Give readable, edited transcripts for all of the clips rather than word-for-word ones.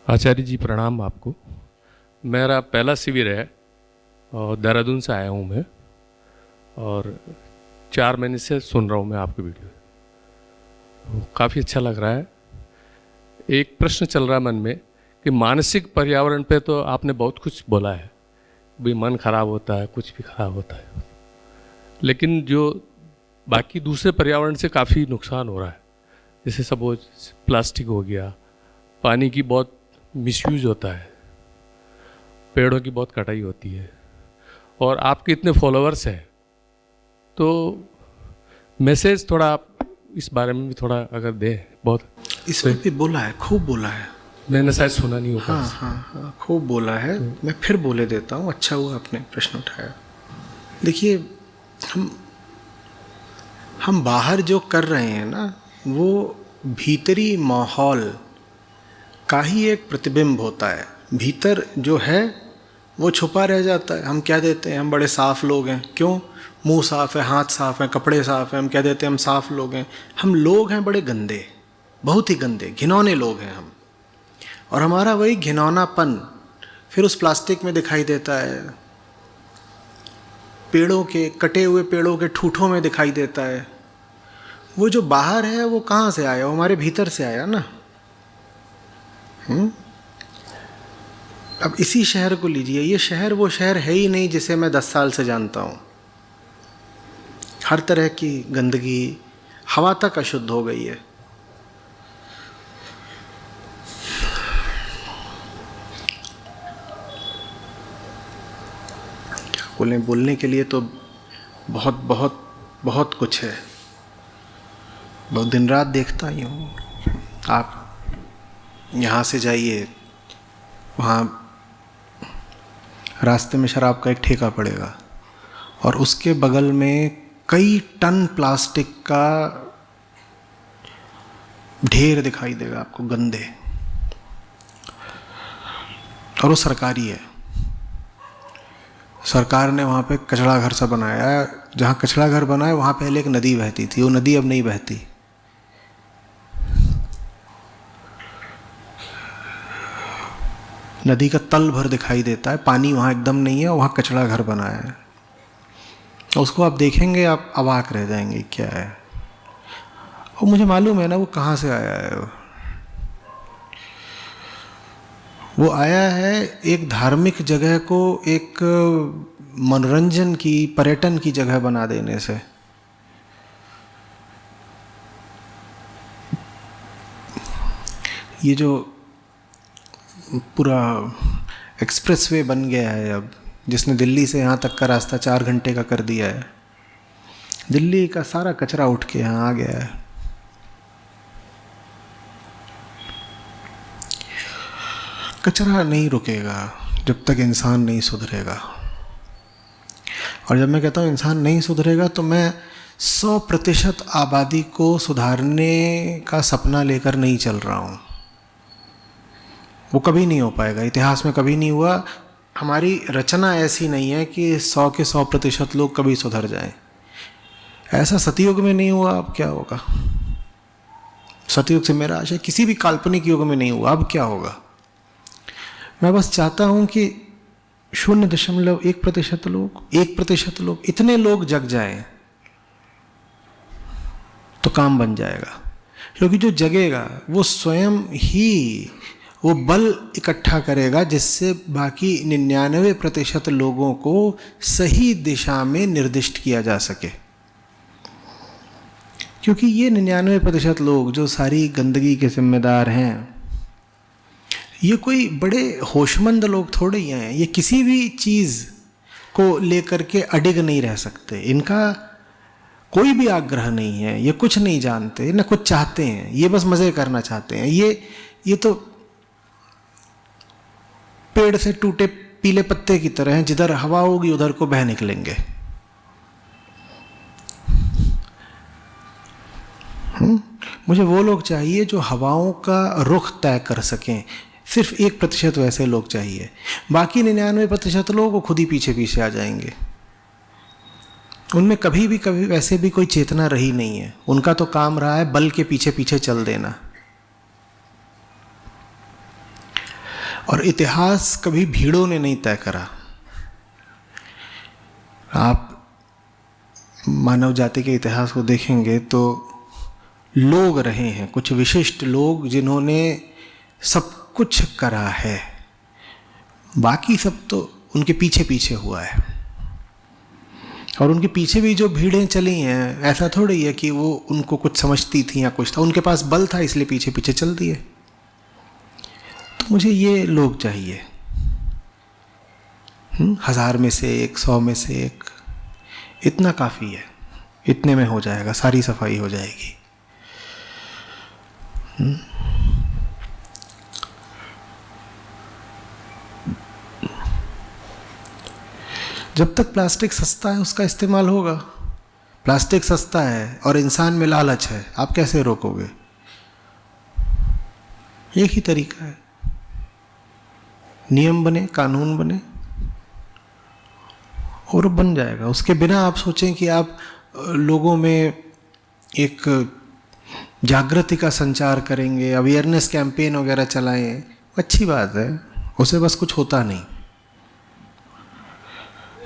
आचार्य जी प्रणाम आपको। मेरा पहला शिविर है और देहरादून से आया हूँ मैं, और 4 महीने से सुन रहा हूँ मैं आपकी वीडियो। काफ़ी अच्छा लग रहा है। एक प्रश्न चल रहा है मन में कि मानसिक पर्यावरण पे तो आपने बहुत कुछ बोला है, भी मन खराब होता है, कुछ भी खराब होता है, लेकिन जो बाकी दूसरे पर्यावरण से काफ़ी नुकसान हो रहा है, जैसे सपोज प्लास्टिक हो गया, पानी की बहुत मिसयूज होता है, पेड़ों की बहुत कटाई होती है, और आपके इतने फॉलोअर्स हैं, तो मैसेज थोड़ा आप इस बारे में भी थोड़ा अगर दें। बहुत इस पे भी बोला है, खूब बोला है। मैंने शायद सुना नहीं होगा। हाँ, खूब बोला है। मैं फिर बोले देता हूँ। अच्छा हुआ आपने प्रश्न उठाया। देखिए, हम बाहर जो कर रहे हैं ना, वो भीतरी माहौल का ही एक प्रतिबिंब होता है। भीतर जो है वो छुपा रह जाता है। हम क्या देते हैं, हम बड़े साफ लोग हैं। क्यों? मुंह साफ है, हाथ साफ है, कपड़े साफ हैं, हम क्या देते हैं, हम साफ लोग हैं। हम लोग हैं बड़े गंदे, बहुत ही गंदे, घिनौने लोग हैं हम। और हमारा वही घिनौनापन फिर उस प्लास्टिक में दिखाई देता है, पेड़ों के, कटे हुए पेड़ों के ठूठों में दिखाई देता है। वो जो बाहर है वो कहाँ से आया? वो हमारे भीतर से आया ना। अब इसी शहर को लीजिए। ये शहर वो शहर है ही नहीं जिसे मैं 10 साल से जानता हूँ। हर तरह की गंदगी, हवा तक अशुद्ध हो गई है। क्या बोलें, बोलने के लिए तो बहुत बहुत बहुत कुछ है। बहुत दिन रात देखता ही हूँ। आप यहाँ से जाइए, वहाँ रास्ते में शराब का एक ठेका पड़ेगा, और उसके बगल में कई टन प्लास्टिक का ढेर दिखाई देगा आपको, गंदे। और वो सरकारी है। सरकार ने वहाँ पे कचरा घर सा बनाया है। जहाँ कचरा घर बना है वहाँ पहले एक नदी बहती थी, वो नदी अब नहीं बहती। नदी का तल भर दिखाई देता है, पानी वहाँ एकदम नहीं है, वहाँ कचरा घर बना है। उसको आप देखेंगे, आप अवाक रह जाएंगे, क्या है। और मुझे मालूम है ना वो कहाँ से आया है। वो आया है एक धार्मिक जगह को एक मनोरंजन की, पर्यटन की जगह बना देने से। ये जो पूरा एक्सप्रेसवे बन गया है अब, जिसने दिल्ली से यहाँ तक का रास्ता 4 घंटे का कर दिया है, दिल्ली का सारा कचरा उठ के यहाँ आ गया है। कचरा नहीं रुकेगा जब तक इंसान नहीं सुधरेगा। और जब मैं कहता हूँ इंसान नहीं सुधरेगा, तो मैं 100% आबादी को सुधारने का सपना लेकर नहीं चल रहा हूँ। वो कभी नहीं हो पाएगा, इतिहास में कभी नहीं हुआ। हमारी रचना ऐसी नहीं है कि 100 के 100% लोग कभी सुधर जाएं। ऐसा सतयुग में नहीं हुआ, अब क्या होगा? सतयुग से मेरा आशय किसी भी काल्पनिक युग में नहीं हुआ, अब क्या होगा? मैं बस चाहता हूं कि 0.1% लोग, 1% लोग, इतने लोग जग जाएं तो काम बन जाएगा। क्योंकि जो जगेगा वो स्वयं ही वो बल इकट्ठा करेगा जिससे बाकी 99% लोगों को सही दिशा में निर्दिष्ट किया जा सके। क्योंकि ये 99% लोग जो सारी गंदगी के जिम्मेदार हैं, ये कोई बड़े होशमंद लोग थोड़े ही हैं। ये किसी भी चीज़ को लेकर के अडिग नहीं रह सकते। इनका कोई भी आग्रह नहीं है, ये कुछ नहीं जानते, न कुछ चाहते हैं, ये बस मज़े करना चाहते हैं। ये तो पेड़ से टूटे पीले पत्ते की तरह हैं, जिधर हवा होगी उधर को बह निकलेंगे। मुझे वो लोग चाहिए जो हवाओं का रुख तय कर सकें। सिर्फ 1% वैसे लोग चाहिए। बाकी 99% लोग वो खुद ही पीछे पीछे आ जाएंगे। उनमें कभी वैसे भी कोई चेतना रही नहीं है। उनका तो काम रहा है बल के पीछे पीछे चल देना। और इतिहास कभी भीड़ों ने नहीं तय करा। आप मानव जाति के इतिहास को देखेंगे तो लोग रहे हैं, कुछ विशिष्ट लोग जिन्होंने सब कुछ करा है, बाकी सब तो उनके पीछे पीछे हुआ है। और उनके पीछे भी जो भीड़ें चली हैं, ऐसा थोड़ी है कि वो उनको कुछ समझती थी या कुछ था, उनके पास बल था इसलिए पीछे पीछे चल दिए। तो मुझे ये लोग चाहिए, 1000 में से एक, 100 में से एक, इतना काफ़ी है, इतने में हो जाएगा, सारी सफाई हो जाएगी। जब तक प्लास्टिक सस्ता है उसका इस्तेमाल होगा। प्लास्टिक सस्ता है और इंसान में लालच है, आप कैसे रोकोगे? एक ही तरीका है, नियम बने, कानून बने और बन जाएगा। उसके बिना आप सोचें कि आप लोगों में एक जागृति का संचार करेंगे, अवेयरनेस कैंपेन वगैरह चलाएं, अच्छी बात है, उसे बस कुछ होता नहीं।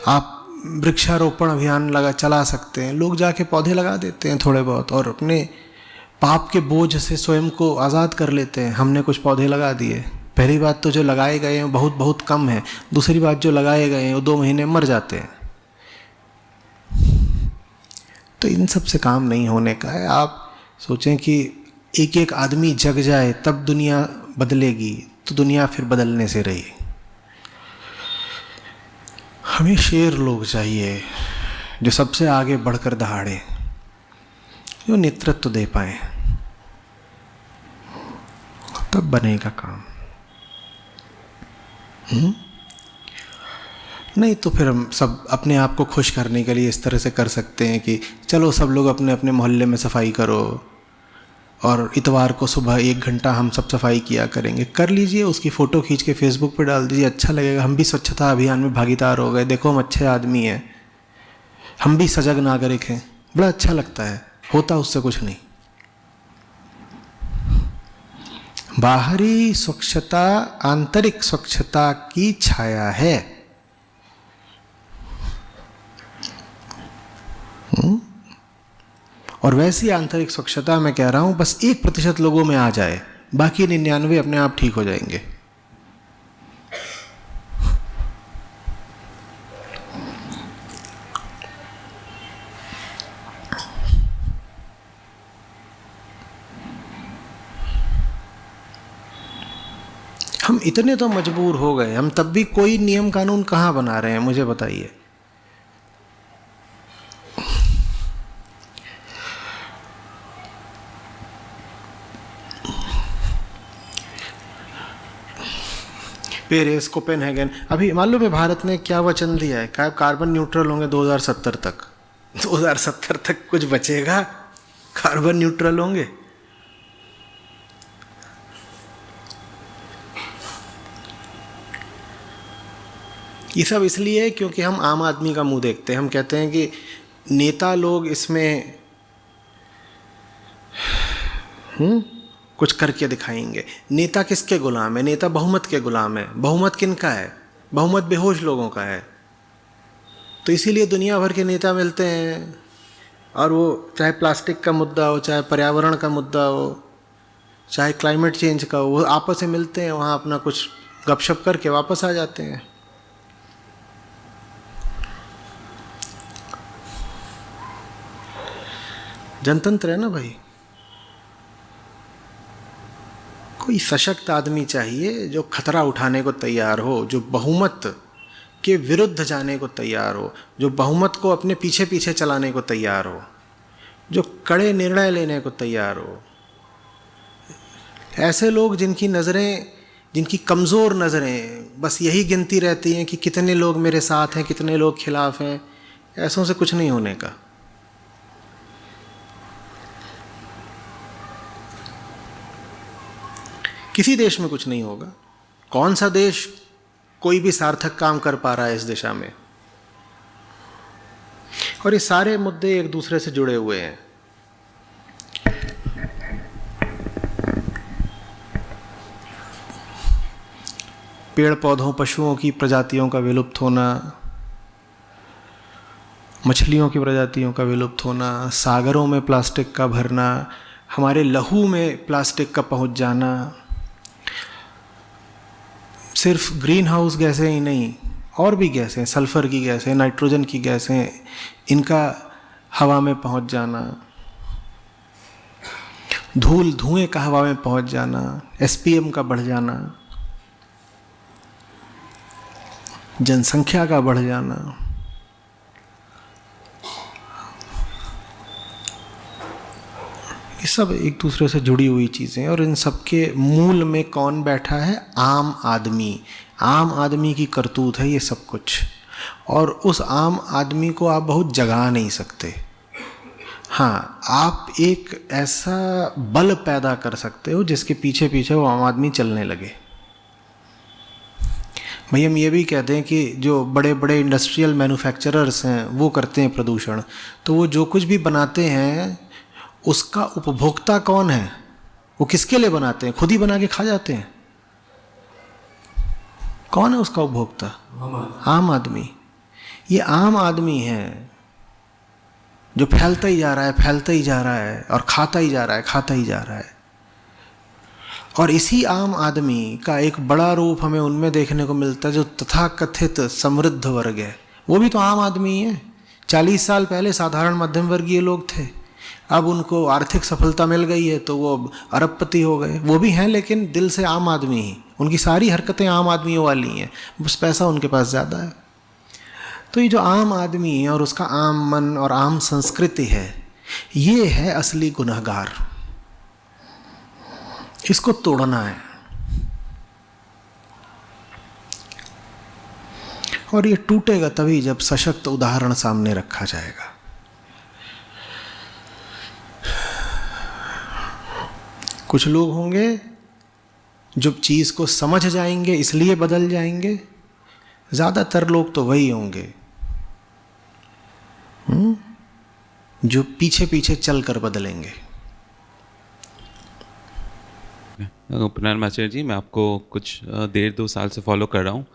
आप वृक्षारोपण अभियान चला सकते हैं, लोग जाके पौधे लगा देते हैं थोड़े बहुत और अपने पाप के बोझ से स्वयं को आज़ाद कर लेते हैं। हमने कुछ पौधे लगा दिए, पहली बात तो जो लगाए गए हैं बहुत बहुत कम है, दूसरी बात जो लगाए गए हैं वो 2 महीने मर जाते हैं। तो इन सब से काम नहीं होने का है। आप सोचें कि एक एक आदमी जग जाए तब दुनिया बदलेगी, तो दुनिया फिर बदलने से रही। हमें शेर लोग चाहिए जो सबसे आगे बढ़कर दहाड़े, जो नेतृत्व दे पाए, तब बनेगा काम। नहीं तो फिर हम सब अपने आप को खुश करने के लिए इस तरह से कर सकते हैं कि चलो सब लोग अपने अपने मोहल्ले में सफाई करो और इतवार को सुबह 1 घंटा हम सब सफाई किया करेंगे। कर लीजिए, उसकी फ़ोटो खींच के फेसबुक पे डाल दीजिए, अच्छा लगेगा। हम भी स्वच्छता अभियान में भागीदार हो गए, देखो हम अच्छे आदमी हैं, हम भी सजग नागरिक हैं, बड़ा अच्छा लगता है। होता उससे कुछ नहीं। बाहरी स्वच्छता आंतरिक स्वच्छता की छाया है। और वैसी आंतरिक स्वच्छता मैं कह रहा हूं बस 1% लोगों में आ जाए, बाकी 99 अपने आप ठीक हो जाएंगे। हम इतने तो मजबूर हो गए, हम तब भी कोई नियम कानून कहाँ बना रहे हैं, मुझे बताइए। पेरिस, कोपेनहेगन, अभी मालूम है भारत ने क्या वचन दिया है, क्या कार्बन न्यूट्रल होंगे 2070 तक। 2070 तक कुछ बचेगा? कार्बन न्यूट्रल होंगे? ये सब इसलिए क्योंकि हम आम आदमी का मुंह देखते हैं। हम कहते हैं कि नेता लोग इसमें कुछ करके दिखाएंगे। नेता किसके गुलाम है? नेता बहुमत के गुलाम है। बहुमत किनका है? बहुमत बेहोश लोगों का है। तो इसीलिए दुनिया भर के नेता मिलते हैं और वो चाहे प्लास्टिक का मुद्दा हो, चाहे पर्यावरण का मुद्दा हो, चाहे क्लाइमेट चेंज का हो, वो आपस में मिलते हैं, वहाँ अपना कुछ गपशप करके वापस आ जाते हैं। जनतंत्र है ना भाई। कोई सशक्त आदमी चाहिए जो खतरा उठाने को तैयार हो, जो बहुमत के विरुद्ध जाने को तैयार हो, जो बहुमत को अपने पीछे पीछे चलाने को तैयार हो, जो कड़े निर्णय लेने को तैयार हो। ऐसे लोग जिनकी नज़रें, जिनकी कमज़ोर नज़रें बस यही गिनती रहती हैं कि कितने लोग मेरे साथ हैं, कितने लोग खिलाफ हैं, ऐसों से कुछ नहीं होने का। किसी देश में कुछ नहीं होगा। कौन सा देश कोई भी सार्थक काम कर पा रहा है इस दिशा में? और ये सारे मुद्दे एक दूसरे से जुड़े हुए हैं। पेड़ पौधों पशुओं की प्रजातियों का विलुप्त होना, मछलियों की प्रजातियों का विलुप्त होना, सागरों में प्लास्टिक का भरना, हमारे लहू में प्लास्टिक का पहुंच जाना, सिर्फ ग्रीन हाउस गैसें ही नहीं और भी गैसें, सल्फ़र की गैसें, नाइट्रोजन की गैसें, इनका हवा में पहुंच जाना, धुएं का हवा में पहुंच जाना, एसपीएम का बढ़ जाना, जनसंख्या का बढ़ जाना, ये सब एक दूसरे से जुड़ी हुई चीज़ें। और इन सब के मूल में कौन बैठा है? आम आदमी। आम आदमी की करतूत है ये सब कुछ, और उस आम आदमी को आप बहुत जगा नहीं सकते। हाँ, आप एक ऐसा बल पैदा कर सकते हो जिसके पीछे पीछे वो आम आदमी चलने लगे। भाई हम ये भी कहते हैं कि जो बड़े बड़े इंडस्ट्रियल मैन्युफैक्चरर्स हैं वो करते हैं प्रदूषण, तो वो जो कुछ भी बनाते हैं उसका उपभोक्ता कौन है? वो किसके लिए बनाते हैं? खुद ही बना के खा जाते हैं। कौन है उसका उपभोक्ता? आम आदमी। ये आम आदमी है जो फैलता ही जा रहा है, फैलता ही जा रहा है, और खाता ही जा रहा है, खाता ही जा रहा है। और इसी आम आदमी का एक बड़ा रूप हमें उनमें देखने को मिलता है जो तथाकथित समृद्ध वर्ग है। वो भी तो आम आदमी ही है। 40 साल पहले साधारण मध्यम वर्गीय लोग थे, अब उनको आर्थिक सफलता मिल गई है तो वो अरबपति हो गए। वो भी हैं लेकिन दिल से आम आदमी ही, उनकी सारी हरकतें आम आदमियों वाली हैं, बस पैसा उनके पास ज़्यादा है। तो ये जो आम आदमी है और उसका आम मन और आम संस्कृति है, ये है असली गुनहगार। इसको तोड़ना है, और ये टूटेगा तभी जब सशक्त उदाहरण सामने रखा जाएगा। कुछ लोग होंगे जो चीज़ को समझ जाएंगे इसलिए बदल जाएंगे, ज़्यादातर लोग तो वही होंगे जो पीछे पीछे चल कर बदलेंगे। पुनर्माचार्य जी, मैं आपको कुछ 1.5-2 साल से फॉलो कर रहा हूँ,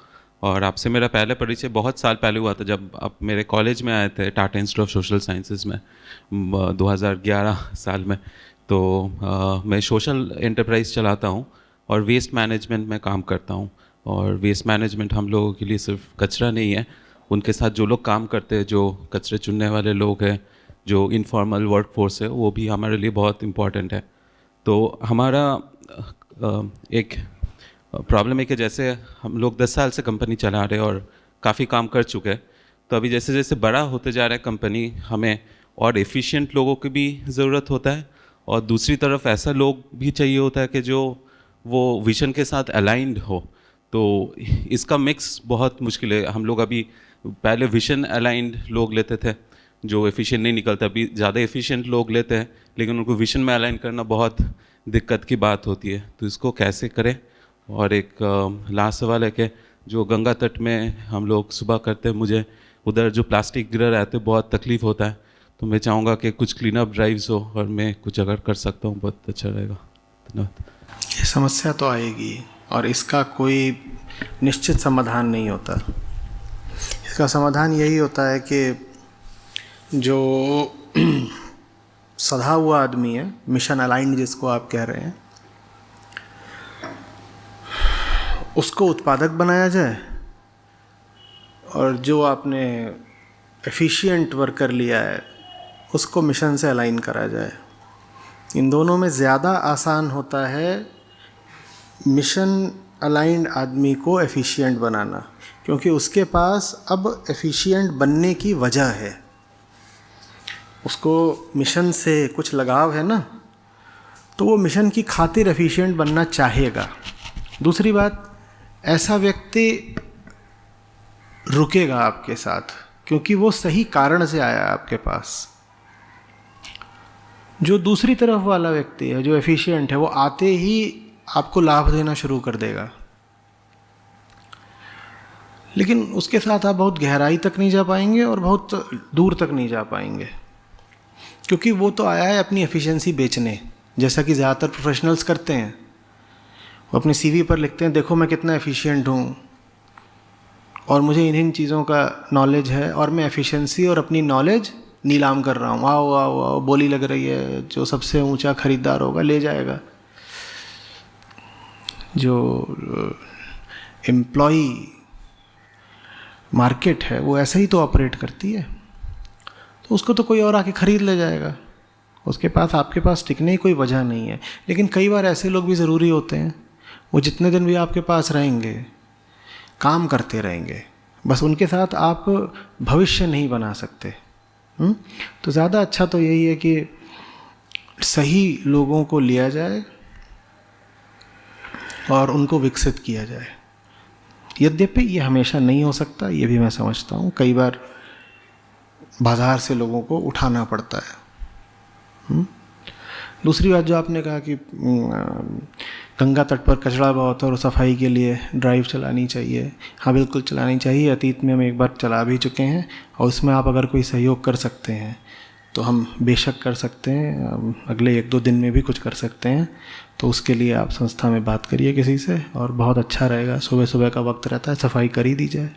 और आपसे मेरा पहले परिचय बहुत साल पहले हुआ था जब आप मेरे कॉलेज में आए थे, Tata institute of social sciences में 2011 साल में। तो मैं सोशल एंटरप्राइज चलाता हूँ और वेस्ट मैनेजमेंट में काम करता हूँ। और वेस्ट मैनेजमेंट हम लोगों के लिए सिर्फ कचरा नहीं है, उनके साथ जो लोग काम करते हैं, जो कचरे चुनने वाले लोग हैं, जो इनफॉर्मल वर्क फोर्स है, वो भी हमारे लिए बहुत इम्पॉर्टेंट है। तो हमारा एक प्रॉब्लम है कि जैसे हम लोग 10 साल से कंपनी चला रहे हैं और काफ़ी काम कर चुके हैं, तो अभी जैसे जैसे बड़ा होते जा रहा है कंपनी, हमें और एफिशिएंट लोगों की भी ज़रूरत होता है, और दूसरी तरफ ऐसा लोग भी चाहिए होता है कि जो वो विजन के साथ अलाइंड हो। तो इसका मिक्स बहुत मुश्किल है। हम लोग अभी पहले विजन अलाइंड लोग लेते थे जो एफिशिएंट नहीं निकलता, अभी ज़्यादा एफिशिएंट लोग लेते हैं लेकिन उनको विजन में अलाइन करना बहुत दिक्कत की बात होती है। तो इसको कैसे करें? और एक लास्ट सवाल है कि जो गंगा तट में हम लोग सुबह करते हैं, मुझे उधर जो प्लास्टिक गिरा रहते हैं बहुत तकलीफ होता है, तो मैं चाहूँगा कि कुछ क्लीन अप ड्राइव्स हो और मैं कुछ अगर कर सकता हूँ बहुत अच्छा रहेगा। धन्यवाद। ये समस्या तो आएगी और इसका कोई निश्चित समाधान नहीं होता। इसका समाधान यही होता है कि जो सधा हुआ आदमी है, मिशन अलाइंड जिसको आप कह रहे हैं, उसको उत्पादक बनाया जाए, और जो आपने एफिशिएंट वर्कर लिया है उसको मिशन से अलाइन करा जाए। इन दोनों में ज़्यादा आसान होता है मिशन अलाइंड आदमी को एफिशिएंट बनाना, क्योंकि उसके पास अब एफिशिएंट बनने की वजह है। उसको मिशन से कुछ लगाव है ना, तो वो मिशन की खातिर एफिशिएंट बनना चाहेगा। दूसरी बात, ऐसा व्यक्ति रुकेगा आपके साथ क्योंकि वो सही कारण से आया आपके पास। जो दूसरी तरफ वाला व्यक्ति है, जो एफिशिएंट है, वो आते ही आपको लाभ देना शुरू कर देगा, लेकिन उसके साथ आप बहुत गहराई तक नहीं जा पाएंगे और बहुत दूर तक नहीं जा पाएंगे, क्योंकि वो तो आया है अपनी एफिशिएंसी बेचने, जैसा कि ज़्यादातर प्रोफेशनल्स करते हैं। वो अपने सीवी पर लिखते हैं देखो मैं कितना एफिशिएंट हूँ और मुझे इन चीज़ों का नॉलेज है और मैं एफिशिएंसी और अपनी नॉलेज नीलाम कर रहा हूँ। आओ आओ आओ, बोली लग रही है, जो सबसे ऊंचा खरीदार होगा ले जाएगा। जो एम्प्लॉई मार्केट है वो ऐसे ही तो ऑपरेट करती है, तो उसको तो कोई और आके ख़रीद ले जाएगा, उसके पास आपके पास टिकने की कोई वजह नहीं है। लेकिन कई बार ऐसे लोग भी ज़रूरी होते हैं, वो जितने दिन भी आपके पास रहेंगे काम करते रहेंगे, बस उनके साथ आप भविष्य नहीं बना सकते। तो ज़्यादा अच्छा तो यही है कि सही लोगों को लिया जाए और उनको विकसित किया जाए। यद्यपि ये हमेशा नहीं हो सकता, ये भी मैं समझता हूँ, कई बार बाज़ार से लोगों को उठाना पड़ता है। दूसरी बात जो आपने कहा कि गंगा तट पर कचरा बहुत है और सफाई के लिए ड्राइव चलानी चाहिए, हाँ बिल्कुल चलानी चाहिए। अतीत में हम एक बार चला भी चुके हैं और उसमें आप अगर कोई सहयोग कर सकते हैं तो हम बेशक कर सकते हैं, अगले 1-2 दिन में भी कुछ कर सकते हैं। तो उसके लिए आप संस्था में बात करिए किसी से और बहुत अच्छा रहेगा। सुबह सुबह का वक्त रहता है, सफाई कर ही दी जाए।